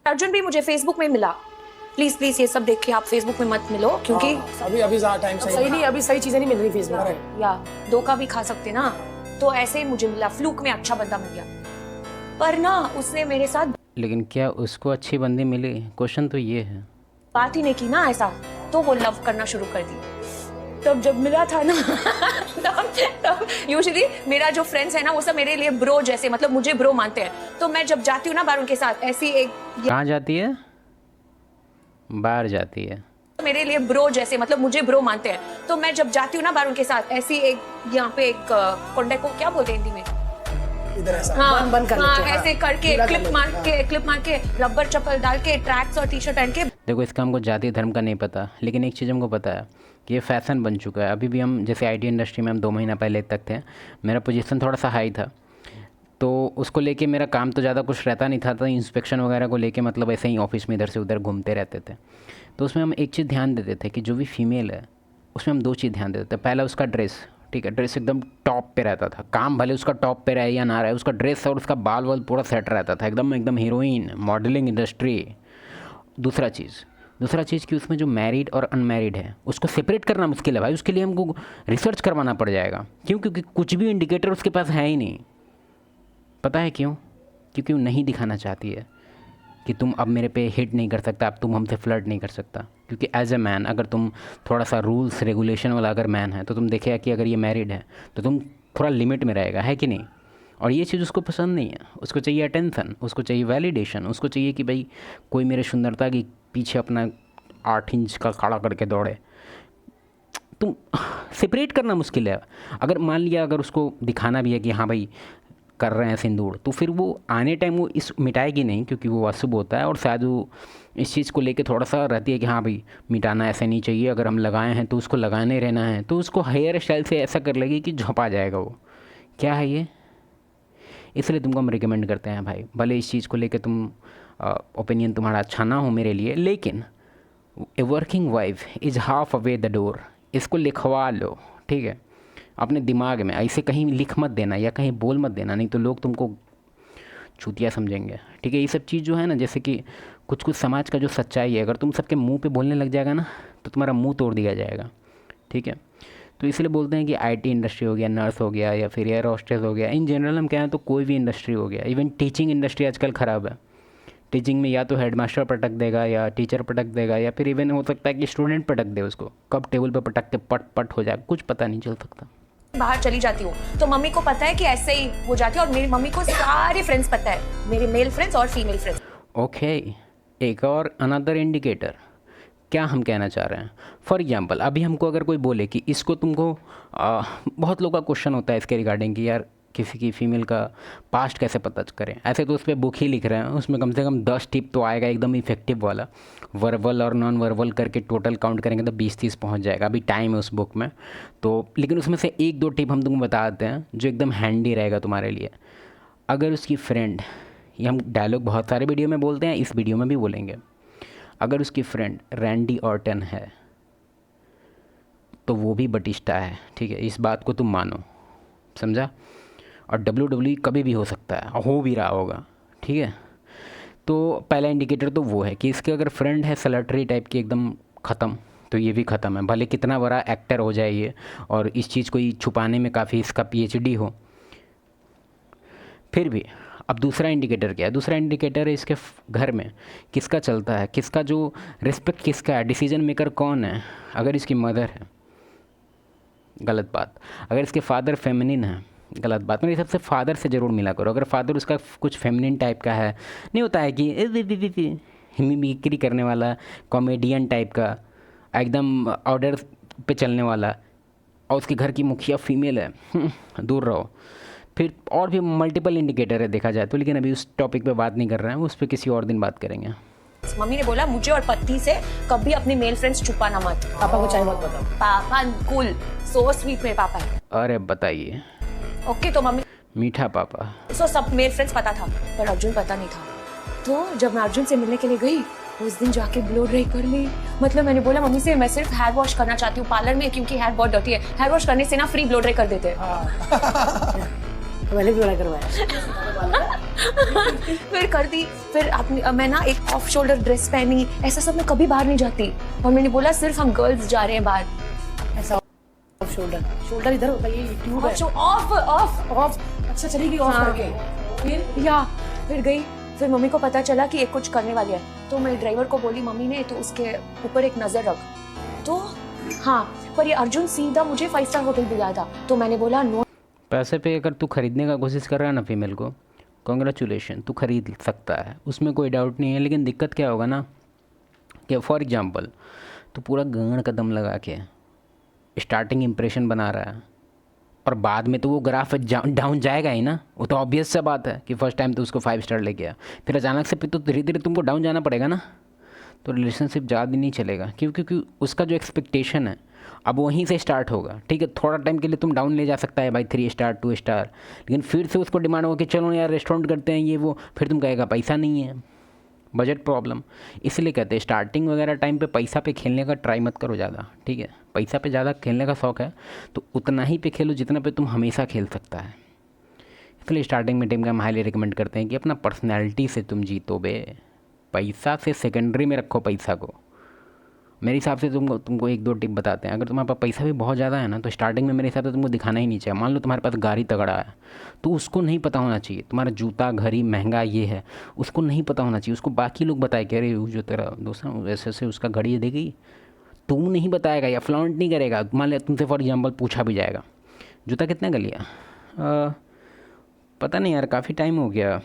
अर्जुन भी मुझे फेसबुक में मिला। प्लीज प्लीज ये सब देख के आप फेसबुक में मत मिलो, क्योंकि अभी ज्यादा टाइम सही नहीं, अभी सही चीजें नहीं मिल रही फेसबुक। या धोखा भी खा सकते ना। तो ऐसे ही मुझे मिला, फ्लूक में अच्छा बंदा मिल गया, पर ना उसने मेरे साथ लेकिन क्या उसको अच्छी बंदी मिली? क्वेश्चन तो ये है। बात ही नहीं की ना ऐसा, तो वो लव करना शुरू कर दी। तब जब मिला था ना तब यूजुअली मेरा जो फ्रेंड्स है ना वो सब मेरे लिए ब्रो जैसे, मतलब मुझे ब्रो मानते हैं। तो मैं जब जाती हूँ ना बाहर उनके साथ, ऐसी एक कहाँ जाती है? बाहर जाती है। मेरे लिए ब्रो जैसे, मतलब मुझे ब्रो मानते हैं। तो मैं जब जाती हूँ ना बाहर उनके साथ, ऐसी एक यहाँ पे एक कोंडे को क्या बोलते हैं हिंदी में, इधर ऐसा हाँ, बंद कर लेते हैं, ऐसे करके क्लिप मार के रबर चप्पल डाल के ट्रैक्स और टी शर्ट पहन के। देखो, इसका हमको जाति धर्म का नहीं पता, लेकिन एक चीज़ हमको पता है कि ये फैशन बन चुका है। अभी भी हम जैसे आईटी इंडस्ट्री में हम 2 महीना पहले तक थे, मेरा पोजीशन थोड़ा सा हाई था, तो उसको लेके मेरा काम तो ज़्यादा कुछ रहता नहीं था। तो इंस्पेक्शन वगैरह को लेके मतलब ऐसे ही ऑफिस में इधर से उधर घूमते रहते थे। तो उसमें हम एक चीज़ ध्यान देते थे कि जो भी फीमेल है उसमें हम 2 चीज़ ध्यान देते थे। पहला उसका ड्रेस, ठीक है, ड्रेस एकदम टॉप पे रहता था। काम भले उसका टॉप पे रहे या ना रहे, उसका ड्रेस और उसका बाल वाल पूरा सेट रहता था, एकदम हीरोइन, मॉडलिंग इंडस्ट्री। दूसरा चीज़ कि उसमें जो मैरिड और अनमैरिड है उसको सेपरेट करना मुश्किल है भाई। उसके लिए हमको रिसर्च करवाना पड़ जाएगा। क्यों? क्योंकि कुछ भी इंडिकेटर उसके पास है ही नहीं। पता है क्यों? क्योंकि वो नहीं दिखाना चाहती है कि तुम अब मेरे पे हिट नहीं कर सकता, अब तुम हमसे फ्लर्ट नहीं कर सकता। क्योंकि एज ए मैन अगर तुम थोड़ा सा रूल्स रेगुलेशन वाला अगर मैन है तो तुम देखेगा कि अगर ये मैरिड है तो तुम थोड़ा लिमिट में रहेगा, है कि नहीं? और ये चीज़ उसको पसंद नहीं है। उसको चाहिए अटेंशन, उसको चाहिए वैलिडेशन, उसको चाहिए कि भाई कोई मेरे सुंदरता के पीछे अपना 8 इंच का खड़ा करके दौड़े। तुम सेपरेट करना मुश्किल है। अगर मान लिया अगर उसको दिखाना भी है कि हाँ भाई कर रहे हैं सिंदूर, तो फिर वो आने टाइम वो इस मिटाएगी नहीं, क्योंकि वो अशुभ होता है। और शायद वो इस चीज़ को लेके थोड़ा सा रहती है कि हाँ भाई मिटाना ऐसे नहीं चाहिए, अगर हम लगाए हैं तो उसको लगाने रहना है। तो उसको हेयर स्टाइल से ऐसा कर लेगी कि झपा जाएगा वो। क्या है ये? इसलिए तुमको हम रिकमेंड करते हैं भाई, भले इस चीज़ को लेके तुम ओपिनियन तुम्हारा अच्छा ना हो मेरे लिए, लेकिन a working wife is half away the door. इसको लिखवा लो, ठीक है, अपने दिमाग में। ऐसे कहीं लिख मत देना या कहीं बोल मत देना, नहीं तो लोग तुमको चूतिया समझेंगे, ठीक है। ये सब चीज़ जो है ना, जैसे कि कुछ समाज का जो सच्चाई है, अगर तुम सबके मुंह पे बोलने लग जाएगा ना तो तुम्हारा मुंह तोड़ दिया जाएगा, ठीक है। तो इसलिए बोलते हैं कि आईटी इंडस्ट्री हो गया, नर्स हो गया, या फिर एयर होस्टेस हो गया, इन जनरल हम कहें तो कोई भी इंडस्ट्री हो गया। इवन टीचिंग इंडस्ट्री आजकल ख़राब है। टीचिंग में या तो हेडमास्टर पटक देगा या टीचर पटक देगा, या फिर इवन हो सकता है कि स्टूडेंट पटक दे उसको। कब टेबल पर पटक के पट पट हो जाए कुछ पता नहीं चल सकता। बाहर चली जाती हूँ तो मम्मी को पता है कि ऐसे ही वो जाती है, और मेरी मम्मी को सारे फ्रेंड्स पता है, मेरे मेल फ्रेंड्स और फीमेल फ्रेंड्स। ओके, एक और अनदर इंडिकेटर क्या हम कहना चाह रहे हैं। फॉर एग्जांपल अभी हमको अगर कोई बोले कि इसको तुमको बहुत लोगों का क्वेश्चन होता है इसके रिगार्डिंग कि यार किसी की फ़ीमेल का पास्ट कैसे पता करें। ऐसे तो उस पर बुक ही लिख रहे हैं, उसमें कम से कम 10 टिप तो आएगा एकदम इफेक्टिव वाला। वर्बल और नॉन वर्बल करके टोटल काउंट करेंगे तो 20-30 पहुंच जाएगा। अभी टाइम है उस बुक में तो, लेकिन उसमें से 1-2 टिप हम तुमको बता देते हैं जो एकदम हैंडी रहेगा तुम्हारे लिए। अगर उसकी फ्रेंड, ये हम डायलॉग बहुत सारे वीडियो में बोलते हैं, इस वीडियो में भी बोलेंगे, अगर उसकी फ्रेंड रैंडी ऑर्टन है तो वो भी बटिस्टा है, ठीक है। इस बात को तुम मानो, समझा। और WWE कभी भी हो सकता है, हो भी रहा होगा, ठीक है। तो पहला इंडिकेटर तो वो है कि इसके अगर फ्रेंड है सलटरी टाइप की एकदम ख़त्म, तो ये भी ख़त्म है। भले कितना बड़ा एक्टर हो जाए ये, और इस चीज़ को छुपाने में काफ़ी इसका PhD हो, फिर भी। अब दूसरा इंडिकेटर क्या है? दूसरा इंडिकेटर है इसके घर में किसका चलता है, किसका जो रिस्पेक्ट किसका है, डिसीजन मेकर कौन है। अगर इसकी मदर है, गलत बात। अगर इसके फादर फेमिनिन है, गलत बात। मेरे हिसाब से फादर से ज़रूर मिला करो। अगर फादर उसका कुछ फेमिनिन टाइप का है, नहीं होता है कि मिमिक्री करने वाला, कॉमेडियन टाइप का, एकदम ऑर्डर पे चलने वाला, और उसके घर की मुखिया फीमेल है, दूर रहो। फिर और भी मल्टीपल इंडिकेटर है देखा जाए तो, लेकिन अभी उस टॉपिक पे बात नहीं कर रहे हैं, उस पर किसी और दिन बात करेंगे। मम्मी ने बोला मुझे और पति से कभी अपने मेल फ्रेंड्स छुपाना मत। पापा को चाहे मत बताओ। पापा कूल, सो स्वीट मेरे पापा है। अरे बताइए। ओके तो मम्मी, मीठा पापा। सो सब मेल फ्रेंड्स पता था, पर अर्जुन पता नहीं था। तो जब मैं अर्जुन से मिलने के लिए गई उस दिन जाके ब्लो ड्राई कर ली। मतलब मैंने बोला मम्मी से मैं सिर्फ हेयर वॉश करना चाहती हूँ पार्लर में, क्योंकि हेयर बहुत डर्टी है। हेयर वॉश करने से ना फ्री ब्लो ड्राई कर देते हैं। मैंने भी बड़ा करवाया। फिर कर दी। फिर मैं ना एक ऑफ शोल्डर ड्रेस पहनी, ऐसा सब मैं कभी बाहर नहीं जाती। और मैंने बोला सिर्फ हम गर्ल्स जा रहे हैं बाहर। ऐसा ऑफ शोल्डर, शोल्डर इधर होता है, ये ट्यूब है। ऑफ ऑफ ऑफ, अच्छा चली गई ऑफ हाँ। करके। फिर गई। फिर मम्मी को पता चला कि ये कुछ करने वाली है, तो मैं ड्राइवर को बोली मम्मी ने तो उसके ऊपर एक नजर रख। तो हाँ, पर ये अर्जुन सीधा मुझे 5 स्टार होटल दिलाया था, तो मैंने बोला नो। पैसे पे अगर तू खरीदने का कोशिश कर रहा है ना फीमेल को, कॉन्ग्रेचुलेशन, तू खरीद सकता है, उसमें कोई डाउट नहीं है। लेकिन दिक्कत क्या होगा ना कि फॉर एग्जांपल तू पूरा गण कदम लगा के स्टार्टिंग इम्प्रेशन बना रहा है और बाद में तो वो ग्राफ डाउन जाएगा ही ना। वो तो ऑब्वियस सा बात है कि फर्स्ट टाइम तो उसको 5 स्टार लेके आया, फिर अचानक से तो धीरे धीरे तुमको डाउन जाना पड़ेगा ना। तो रिलेशनशिप ज़्यादा नहीं चलेगा, क्योंकि उसका जो एक्सपेक्टेशन है अब वहीं से स्टार्ट होगा। ठीक है, थोड़ा टाइम के लिए तुम डाउन ले जा सकता है भाई, 3 स्टार 2 स्टार, लेकिन फिर से उसको डिमांड होगा कि चलो यार रेस्टोरेंट करते हैं ये वो, फिर तुम कहेगा पैसा नहीं है, बजट प्रॉब्लम। इसलिए कहते हैं स्टार्टिंग वगैरह टाइम पे पैसा पे खेलने का ट्राई मत करो ज़्यादा। ठीक है, पैसा पे ज़्यादा खेलने का शौक़ है तो उतना ही पे खेलो जितना पे तुम हमेशा खेल सकता है। इसलिए स्टार्टिंग में टीम का हम हाईली रिकमेंड करते हैं कि अपना पर्सनैलिटी से तुम जीतो बे, पैसा से सेकेंडरी में रखो पैसा को। मेरे हिसाब से तुमको 1-2 टिप बताते हैं। अगर तुम्हारे पास पैसा भी बहुत ज़्यादा है ना, तो स्टार्टिंग में मेरे हिसाब से तुमको दिखाना ही नहीं चाहिए। मान लो तुम्हारे पास गाड़ी तगड़ा है तो उसको नहीं पता होना चाहिए तुम्हारा जूता घड़ी महंगा ये है, उसको नहीं पता होना चाहिए। उसको बाकी लोग बताए कि अरे जो तेरा दोस्त है वैसे ऐसे उसका घड़ी दे गई, तुम नहीं बताएगा या फ्लॉन्ट नहीं करेगा। मान लिया तुमसे फॉर एग्जाम्पल पूछा भी जाएगा जूता कितने का लिया, पता नहीं यार काफ़ी टाइम हो गया,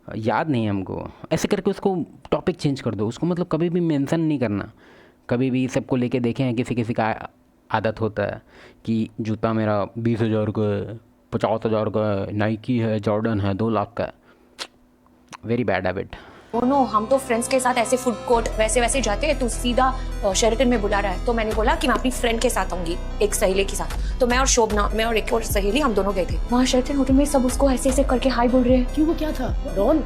याद नहीं हमको, ऐसे करके उसको टॉपिक चेंज कर दो। उसको मतलब कभी भी मेंशन नहीं करना। कभी भी सबको लेके देखें, किसी किसी का आदत होता है कि जूता मेरा 20,000 का है, 50,000 का है, नाइकी है, जॉर्डन है, 2 लाख का है। Very bad habit. नो, हम तो फ्रेंड्स के साथ ऐसे फूड कोर्ट वैसे जाते हैं, तू सीधा शेरेटन में बुला रहा है। तो मैंने बोला कि मैं अपनी फ्रेंड के साथ आऊंगी, एक सहेली के साथ। तो मैं और शोभना, मैं और एक और सहेली, हम दोनों गए थे वहाँ शेरेटन होटल में। सब उसको ऐसे ऐसे करके हाय बोल रहे हैं। क्यों, वो क्या था, डॉन?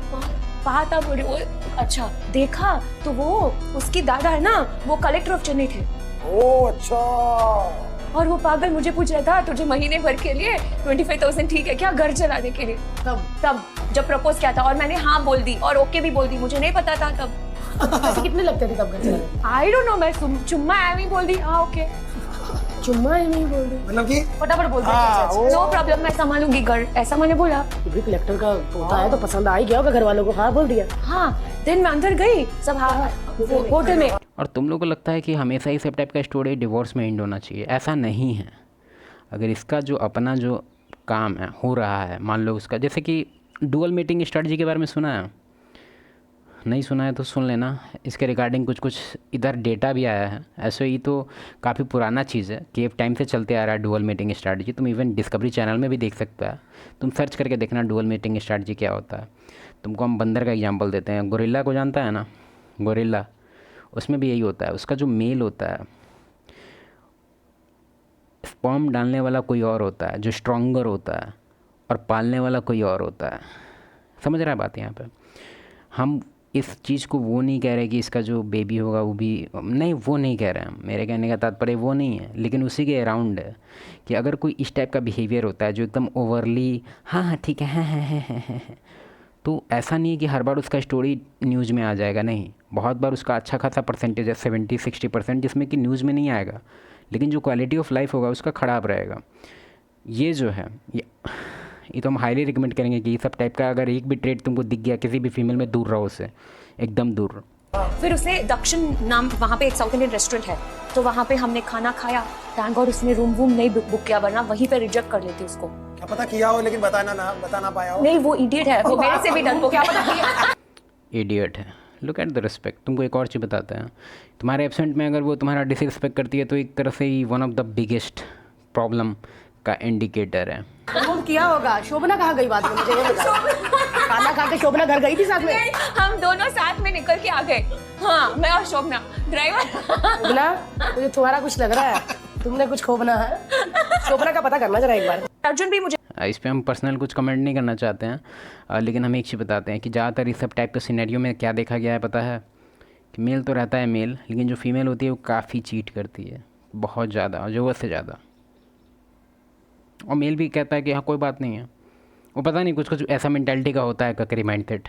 पाता बोल रहे वो। अच्छा देखा तो वो उसकी दादा है ना, वो कलेक्टर ऑफ चेन्नई थे। ओह अच्छा। और वो पागल मुझे पूछ रहा था तुझे महीने भर के लिए 25,000 ठीक है क्या घर चलाने के लिए? तब जब प्रपोज किया था और मैंने हाँ बोल दी और ओके भी बोल दी, मुझे नहीं पता था तब। पैसे कितने लगते थे तब घर चलाने? आई डोंट नो, मैं चुम्मा ऐਵੇਂ बोल दी हाँ ओके, चुम्मा ही नहीं बोल रही, मतलब कि फटाफट बोल दी नो प्रॉब्लम मैं संभालूंगी घर, ऐसा मैंने बोला। भी कलेक्टर का पोता है तो पसंद आ ही गया होगा घर वालों को, हाँ बोल दिया। हाँ दिन मैं अंदर गई सब होटल में। और तुम लोगों को लगता है कि हमेशा ही सब टाइप का स्टोरी डिवोर्स में एंड होना चाहिए, ऐसा नहीं है। अगर इसका जो अपना जो काम है हो रहा है, मान लो उसका, जैसे कि डुअल मीटिंग स्ट्रेटजी के बारे में सुना है, नहीं सुना है तो सुन लेना। इसके रिगार्डिंग कुछ इधर डेटा भी आया है। ऐसे ही तो काफ़ी पुराना चीज़ है, केव टाइम से चलते आ रहा है डुअल मीटिंग स्ट्रेटजी। तुम इवन डिस्कवरी चैनल में भी देख सकता है, तुम सर्च करके देखना डुअल मीटिंग स्ट्रेटजी क्या होता है। तुमको हम बंदर का एग्जांपल देते हैं, गोरिल्ला को जानता है ना, गोरिल्ला, उसमें भी यही होता है। उसका जो मेल होता है, स्पर्म डालने वाला कोई और होता है जो स्ट्रॉन्गर होता है, और पालने वाला कोई और होता है। समझ रहा है बात यहाँ पे? हम इस चीज़ को वो नहीं कह रहे कि इसका जो बेबी होगा वो भी नहीं, वो नहीं कह रहे हैं। मेरे कहने का तात्पर्य वो नहीं है, लेकिन उसी के अराउंड है कि अगर कोई इस टाइप का बिहेवियर होता है जो एकदम ओवरली हाँ ठीक है हाँ, तो ऐसा नहीं है कि हर बार उसका स्टोरी न्यूज़ में आ जाएगा। नहीं, बहुत बार उसका अच्छा खासा परसेंटेज है, 70-60%, जिसमें कि न्यूज़ में नहीं आएगा, लेकिन जो क्वालिटी ऑफ लाइफ होगा उसका ख़राब रहेगा। ये जो है ये तो हम हाईली रिकमेंड करेंगे कि ये सब टाइप का अगर एक भी ट्रेड तुमको दिख गया किसी भी फीमेल में, दूर रहो उससे, एकदम दूर। फिर उसने दक्षिण नाम, वहाँ पे एक साउथ इंडियन रेस्टोरेंट है, तो वहाँ पे हमने खाना खाया। थैंक गॉड उसने रूम वूम नहीं बुक किया, वरना वहीं पे रिजेक्ट कर लेती उसको। क्या पता किया हो लेकिन बता ना पाया हो। नहीं वो इडियट है, वो मेरे से भी डर को क्या पता किया। इडियट है। Look at the respect. तुमको एक और चीज़ बताते हैं, तुम्हारे एब्सेंट में अगर वो तुम्हारा डिसरिस्पेक्ट करती है तो एक तरह से ही one of the biggest problem का इंडिकेटर है। फोन किया होगा। शोभना कहाँ गई बाद में, मुझे ये बता। खाना खा के शोभना घर गई थी साथ में? हम दोनों साथ में निकल के आ गए। हाँ मैं और शोभना ड्राइवर। शोभना मुझे तुम्हारा कुछ लग रहा है, तुमने कुछ खोबना है। शोभना का पता करना जरा एक बार। अर्जुन भी मुझे इस पर हम पर्सनल कुछ कमेंट नहीं करना चाहते हैं, लेकिन हम एक चीज़ बताते हैं कि ज़्यादातर इस सब टाइप के सिनेरियो में क्या देखा गया है पता है, कि मेल तो रहता है मेल, लेकिन जो फीमेल होती है वो काफ़ी चीट करती है, बहुत ज़्यादा, ज़रूरत से ज़्यादा। और मेल भी कहता है कि हाँ कोई बात नहीं है। वो पता नहीं कुछ कुछ ऐसा मेंटालिटी का होता है ककरी माइंडसेट।